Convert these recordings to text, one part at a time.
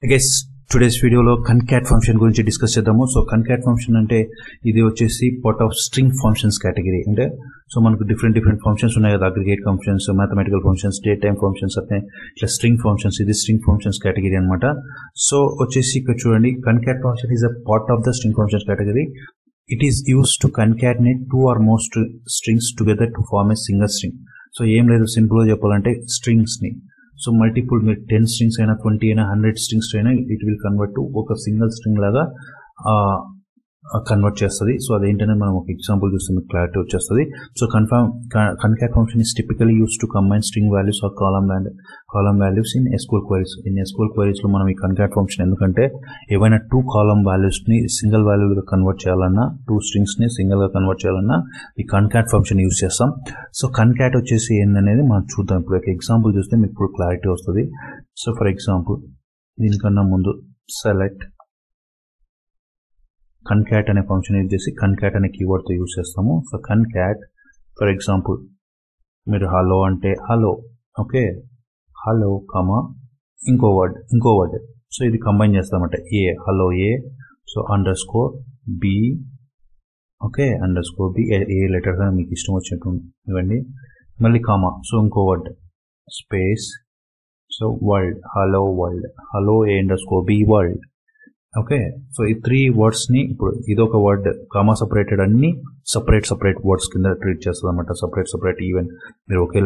I guess today's video lo concat function గురించి discuss చేద్దాము. So concat function అంటే ఇది వచ్చేసి part of string functions category. అంటే సో మనకు డిఫరెంట్ ఫంక్షన్స్ ఉన్నాయి కదా, aggregate functions, mathematical functions, date time functions, అంటే ఇట్లా స్ట్రింగ్ ఫంక్షన్స్. ఇది స్ట్రింగ్ ఫంక్షన్స్ కేటగిరీ అన్నమాట. సో వచ్చేసి ఇక్కడ చూడండి, concat function is a part of the string functions category. It is used to concatenate two or more strings together to form a single string. So ఏం లేదు, simple గా చెప్పాలంటే strings ని so multiple మీరు 10 strings అయినా 20 అయినా 100 strings అయినా it will convert to ఒక సింగిల్ స్ట్రింగ్ లాగా కన్వర్ట్ చేస్తుంది. సో అదేంటనే మనం ఒక ఎగ్జాంపుల్ చూస్తే మీకు క్లారిటీ వచ్చేస్తుంది. So concat function is typically used to combine string values or column values in SQL queries. In SQL queries లో మనం ఈ concat function ఎందుకంటే ఏవైనా 2 కాలమ్ వాల్యూస్ ని సింగిల్ వాల్యూగా కన్వర్ట్ చేయాలన్నా, 2 స్ట్రింగ్స్ ని సింగిల్ గా కన్వర్ట్ చేయాలన్నా ఈ concat function యూజ్ చేస్తాం. సో concat వచ్చేసి ఏందనేది మనం చూద్దాం. ఇప్పుడు ఒక ఎగ్జాంపుల్ చూస్తే మీకు ఇప్పుడు క్లారిటీ వస్తుంది. సో ఫర్ ఎగ్జాంపుల్ దీనికన్నా ముందు సెలెక్ట్ concat అనే ఫంక్షన్ యూజ్ చేసి concat అనే కీవర్డ్ తో యూజ్ చేస్తాము. సో concat ఫర్ ఎగ్జాంపుల్ మీరు హలో అంటే హలో, ఓకే, హలో కామా ఇంకో వర్డ్. సో ఇది కంబైన్ చేస్తామంటే A, hello A, so underscore B, okay, underscore B, A letter మీకు ఇష్టం వచ్చినట్టు ఇవ్వండి, మళ్ళీ కామా, సో ఇంకో word, space, so world, hello A underscore B world. Okay, so ఈ 3 వర్డ్స్ ని ఇప్పుడు ఇదొక వర్డ్ కామా సపరేటెడ్ అన్ని సపరేట్ వర్డ్స్ కింద ట్రీట్ చేస్తుంది అనమాట. సపరేట్ ఈవెన్ మీరు ఒకే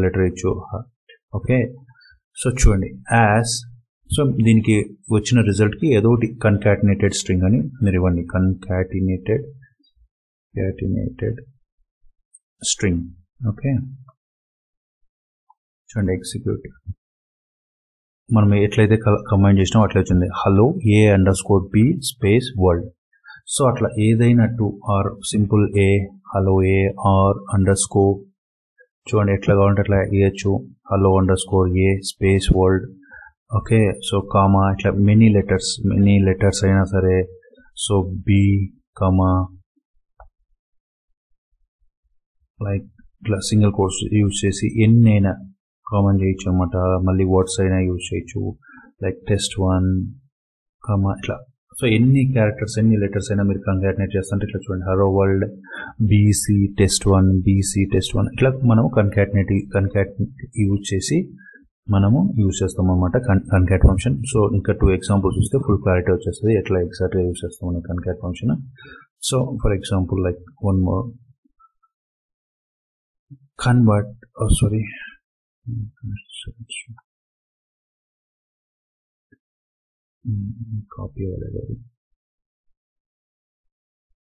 లెటర్ ఇచ్చు. ఓకే, సో చూడండి యాజ్, సో దీనికి వచ్చిన రిజల్ట్ కి ఏదో ఒకటి కన్కాటినేటెడ్ స్ట్రింగ్ అని మీరు ఇవ్వండి. Concatenated string. ఓకే, చూడండి ఎగ్జిక్యూట్. మనం ఎట్లయితే కంబైన్ చేసినాం అట్లా వచ్చింది, hello A underscore B space world. So అట్లా ఏదైనా 2 or simple A, hello A, or underscore, చూడండి ఎట్లా కావాలంటే అట్లా వేయచ్చు, hello underscore A space world. Okay, so comma ఇట్లా మెనీ లెటర్స్ అయినా సరే, సో బి కామా లైక్ ఇట్లా సింగిల్ కోర్స్ యూజ్ చేసి ఎన్నైనా కామన్ చేయొచ్చు అనమాట. మళ్ళీ వర్డ్స్ అయినా యూజ్ చేయొచ్చు, లైక్ test1 కామా ఇట్లా. సో ఎన్ని క్యారెక్టర్స్ ఎన్ని లెటర్స్ అయినా మీరు కంకాటినేట్ చేస్తుంటే ఇట్లా చూడండి, హలో వరల్డ్ బీసీ టెస్ట్1 ఇట్లా మనము కంకాటినేట్ యూజ్ చేసి మనము యూజ్ చేస్తాం అనమాట concat ఫంక్షన్. సో ఇంకా 2 ఎగ్జాంపుల్స్ చూస్తే ఫుల్ క్లారిటీ వచ్చేస్తుంది ఎట్లా ఎగ్జాక్ట్గా యూజ్ చేస్తాం మన concat function. So for example like one more convert,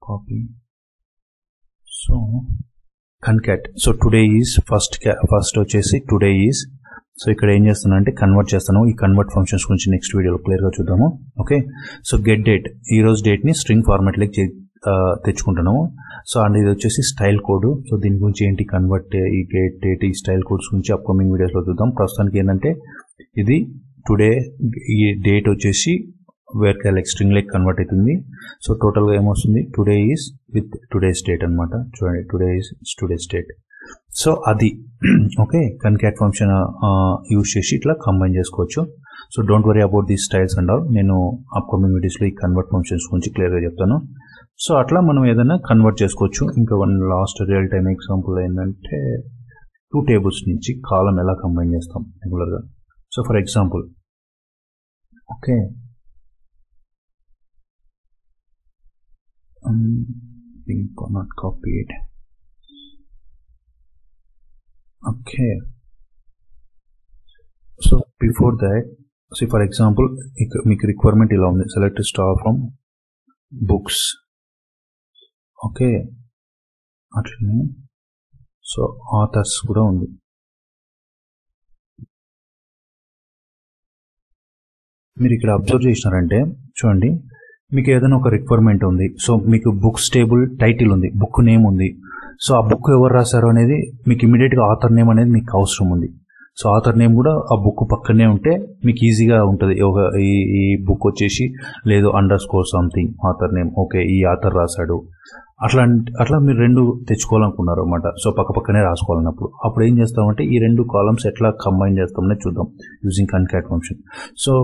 copy. So concat. So today is first వచ్చేసి today is. సో ఇక్కడ ఏం చేస్తున్నా అంటే కన్వర్ట్ చేస్తాను. ఈ కన్వర్ట్ ఫంక్షన్స్ గురించి నెక్స్ట్ వీడియోలో క్లియర్ గా చూద్దాము. ఓకే, సో గెట్ డేట్, ఈ రోజు డేట్ ని స్ట్రింగ్ ఫార్మాట్ లకి తెచ్చుకుంటున్నాము. సో అండ్ ఇది వచ్చేసి స్టైల్ కోడ్. సో దీని గురించి ఏంటి కన్వర్ట్, ఈ గెట్ డేట్, ఈ స్టైల్ కోడ్స్ గురించి అప్కమింగ్ వీడియోస్ లో చూద్దాం. ప్రస్తుతానికి ఏంటంటే ఇది టుడే, ఈ డేట్ వచ్చేసి where like string like convert అవుతుంది. సో టోటల్ గా ఏమొస్తుంది, today is with today's date అనమాట. చూడండి today is today's date. So అది ఓకే, concat ఫంక్షన్ యూజ్ చేసి ఇట్లా కంబైన్ చేసుకోవచ్చు. So don't worry about these styles and all. నేను అప్కమింగ్ వీడియోస్ లో ఈ కన్వర్ట్ ఫంక్షన్స్ గురించి క్లియర్ గా చెప్తాను. సో అట్లా మనం ఏదైనా కన్వర్ట్ చేసుకోవచ్చు. ఇంకా one last real time example ఏంటంటే 2 టేబుల్స్ నుంచి కాలం ఎలా కంబైన్ చేస్తాం రెగ్యులర్ గా. So for example okay, not copied. Okay, so before that, so for example మీకు రిక్వైర్మెంట్ ఇలా ఉంది, select star from books. Okay, అట్లనే సో ఆథర్స్ కూడా ఉంది. మీరు ఇక్కడ అబ్జర్వ్ చేసినారంటే చూడండి, మీకు ఏదైనా ఒక రిక్వైర్మెంట్ ఉంది. సో మీకు బుక్స్ టేబుల్ టైటిల్ ఉంది, బుక్ నేమ్ ఉంది. సో ఆ బుక్ ఎవరు రాశారు అనేది మీకు ఇమీడియట్ గా ఆథర్ నేమ్ అనేది మీకు అవసరం ఉంది. సో ఆథర్ నేమ్ కూడా ఆ బుక్ పక్కనే ఉంటే మీకు ఈజీగా ఉంటుంది. ఈ బుక్ వచ్చేసి లేదు underscore something author name, okay ఈ ఆథర్ రాశాడు అట్లా మీరు రెండు తెచ్చుకోవాలనుకున్నారు అనమాట. సో పక్కనే రాసుకోవాలన్నప్పుడు అప్పుడు ఏం చేస్తామంటే ఈ రెండు కాలమ్స్ ఎట్లా కంబైన్ చేస్తామని చూద్దాం యూజింగ్ కన్కాట్ ఫంక్షన్. సో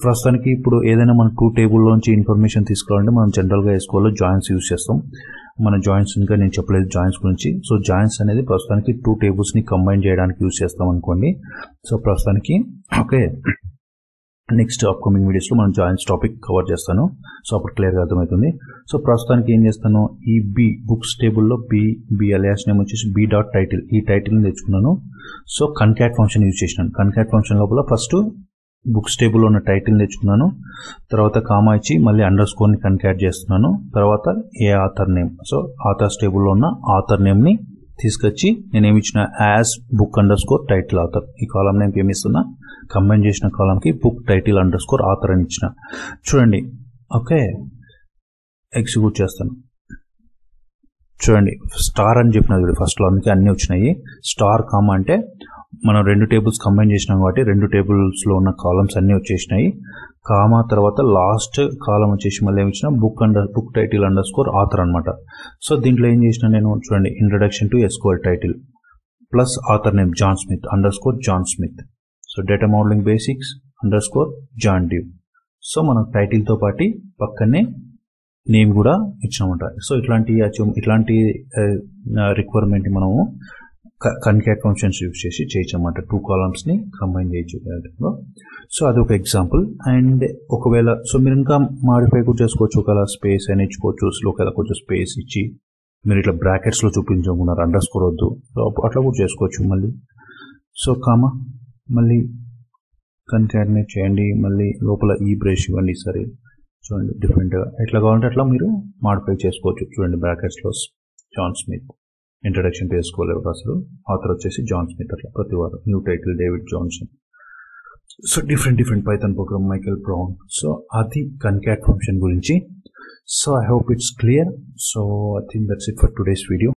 ప్రస్తుతానికి ఇప్పుడు ఏదైనా మనం 2 టేబుల్లోంచి ఇన్ఫర్మేషన్ తీసుకోవాలంటే మనం జనరల్గా SQLలో జాయిన్స్ యూజ్ చేస్తాం. మన జాయిన్స్ ఇంకా నేను చెప్పలేదు జాయిన్స్ గురించి. సో జాయిన్స్ అనేది ప్రస్తుతానికి 2 టేబుల్స్ని కంబైన్ చేయడానికి యూజ్ చేస్తాం అనుకోండి. సో ప్రస్తుతానికి ఓకే, నెక్స్ట్ అప్కమింగ్ వీడియోస్లో మనం జాయిన్స్ టాపిక్ కవర్ చేస్తాను. సో అప్పుడు క్లియర్గా అర్థమవుతుంది. సో ప్రస్తుతానికి ఏం చేస్తాను, ఈ బుక్స్ టేబుల్లో బి అలియాస్ నేమ్ వచ్చేసి బి డాట్ టైటిల్, ఈ టైటిల్ని తెచ్చుకున్నాను. సో కన్కాట్ ఫంక్షన్ యూజ్ చేసినాను. కన్కాట్ ఫంక్షన్ లోపల ఫస్ట్ బుక్స్ టేబుల్లో ఉన్న టైటిల్ని తెచ్చుకున్నాను, తర్వాత కామా ఇచ్చి మళ్ళీ అండర్స్కోర్ని కన్కాట్ చేస్తున్నాను, తర్వాత ఏ ఆథర్ నేమ్, సో ఆథర్స్ టేబుల్లో ఉన్న ఆథర్ నేమ్ని తీసుకొచ్చి నేనేమి ఇచ్చిన as book underscore title author, ఈ కాలం నేమ్కి ఏమి ఇస్తున్నా, కంబైన్ చేసిన కాలంకి బుక్ టైటిల్ అండర్స్కోర్ ఆథర్ అని ఇచ్చిన. చూడండి ఓకే, ఎగ్జిక్యూట్ చేస్తాను. చూడండి స్టార్ అని చెప్పినది ఫస్ట్లో, అందుకే అన్నీ వచ్చినాయి. స్టార్ కామా అంటే మనం 2 టేబుల్స్ కంబైన్ చేసినాం కాబట్టి 2 టేబుల్స్లో ఉన్న కాలమ్స్ అన్నీ వచ్చేసినాయి. కామా తర్వాత లాస్ట్ కాలం వచ్చేసి మళ్ళీ ఏమి ఇచ్చిన బుక్ టైటిల్ అండర్స్కోర్ ఆథర్ అనమాట. సో దీంట్లో ఏం చేసిన నేను, చూడండి introduction to SQL title plus author name John Smith underscore John Smith, so data modeling basics underscore John Doe. So మనం టైటిల్తో పాటు పక్కనే నేమ్ కూడా ఇచ్చినామంట. సో ఇట్లాంటి రిక్వైర్మెంట్ మనము కన్కాట్ ఫంక్షన్స్ యూజ్ చేసి చేయొచ్చన్నమాట. 2 కాలమ్స్ని కంబైన్ చేయొచ్చు. సో అది ఒక ఎగ్జాంపుల్. అండ్ ఒకవేళ సో మీరు ఇంకా మాడిఫై కూడా చేసుకోవచ్చు, ఒకవేళ స్పేస్ అని ఇచ్చుకోవచ్చు. ఒకవేళ కొంచెం స్పేస్ ఇచ్చి మీరు ఇట్లా బ్రాకెట్స్లో చూపించుకున్నారు అండర్స్కోర్ వద్దు, సో అట్లా కూడా చేసుకోవచ్చు మళ్ళీ. సో కామా మళ్ళీ కన్కాటినేట్ చేయండి, మళ్ళీ లోపల ఈ బ్రష్ ఇవ్వండి. సరే చూడండి డిఫరెంట్గా ఎట్లా కావాలంటే అట్లా మీరు మాడిఫై చేసుకోవచ్చు. చూడండి బ్రాకెట్స్లో జాన్ స్మిత్, ఇంట్రడక్షన్ చేసుకోలేవు అసలు, ఆథర్ వచ్చేసి జాన్ స్మిత్, అట్లా ప్రతి వారు new title David Johnson. So different Python program Michael brown. So అది కన్కాట్ ఫంక్షన్ గురించి. So I hope it's clear. So I think that's it for today's video.